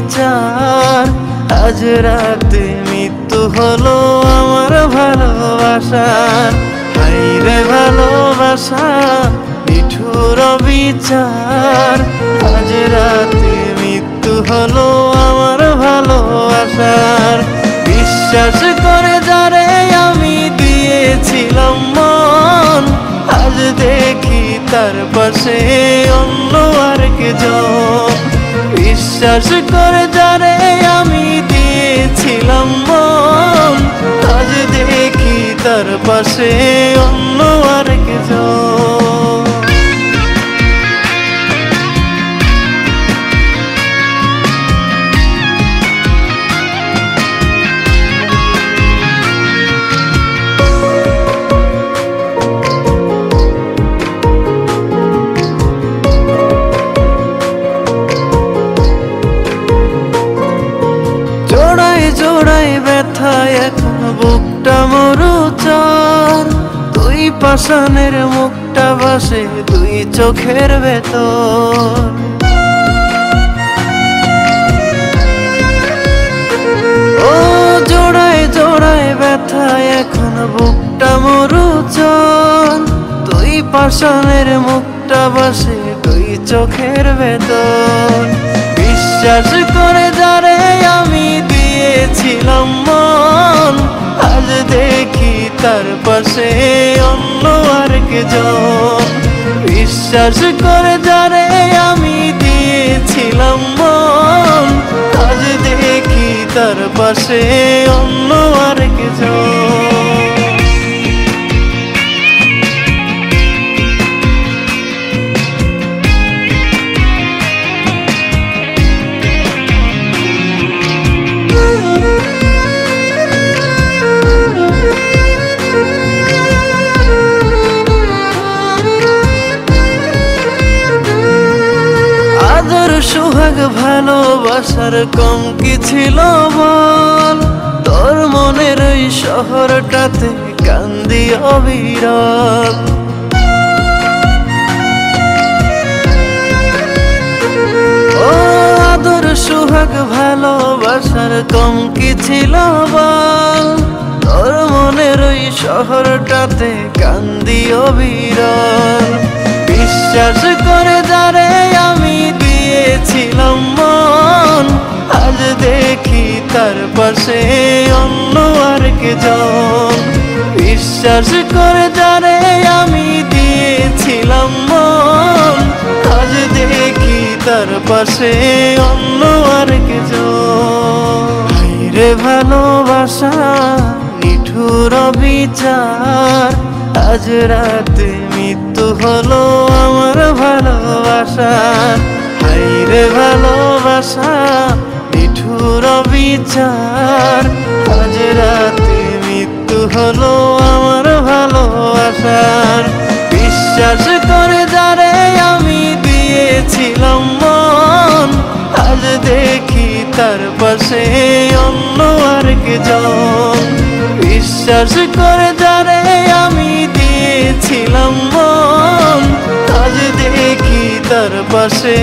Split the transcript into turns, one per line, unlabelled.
বিচার। আজ রাতে মৃত্যু হলো আমার ভালোবাসার। হায়রে ভালোবাসা নিঠুর বিচার। আজ রাতে মৃত্যু হলো আমার ভালোবাসার। বিশ্বাস করে যারে আমি দিয়েছিলাম মন, আজ দেখি তার পাশে অন্য আরেকজন। বিশ্বাস করে যারে আমি দিয়েছিলাম মন, আজ দেখি তার পাশে অন্য আরেকজন। জোড়ায় ব্যথা এখন বুকটা মরুচর। দুই পাষাণের মুখটা ভাসে দুই চোখের ভেতর। ও জোড়ায় ব্যথা এখন বুকটা মরুচর। দুই পাষাণের মুখটা ভাসে দুই চোখের ভেতর। বিশ্বাস করে যারে আমি দিয়েছিলাম মন, আজ দেখি তার পাশে অন্য আরেকজন। বিশ্বাস করে যারে আমি দিয়েছিলাম মন, আজ দেখি তার পাশে অন্য আরেকজন। সোহাগ ভালোবাসার কম কি ছিল বল? তোর মনের ওই শহরটাতে কান্দি অবিরল। ও আদর সোহাগ ভালোবাসার কম কি ছিল বল? তোর মনের ওই শহরটাতে কান্দি অবিরল। বিশ্বাস করে যারে আমি দিয়েছিলাম মন, আজ দেখি তার পাশে অন্য আরেকজন। বিশ্বাস করে যারে আমি দিয়েছিলাম মন, আজ দেখি তার পাশে অন্য আরেকজন। হায়রে ভালোবাসা নিঠুর বিচার। আজ রাতে মৃত্যু হলো আমার ভালোবাসার। হায়রে ভালোবাসা নিঠুর বিচার। আজ রাতে মৃত্যু হলো আমার ভালোবাসার। বিশ্বাস করে যারে আমি দিয়েছিলাম মন, আজ দেখি তার পাশে অন্য আরেকজন। বিশ্বাস করে যারে আমি দিয়েছিলাম মন, আজ দেখি তার পাশে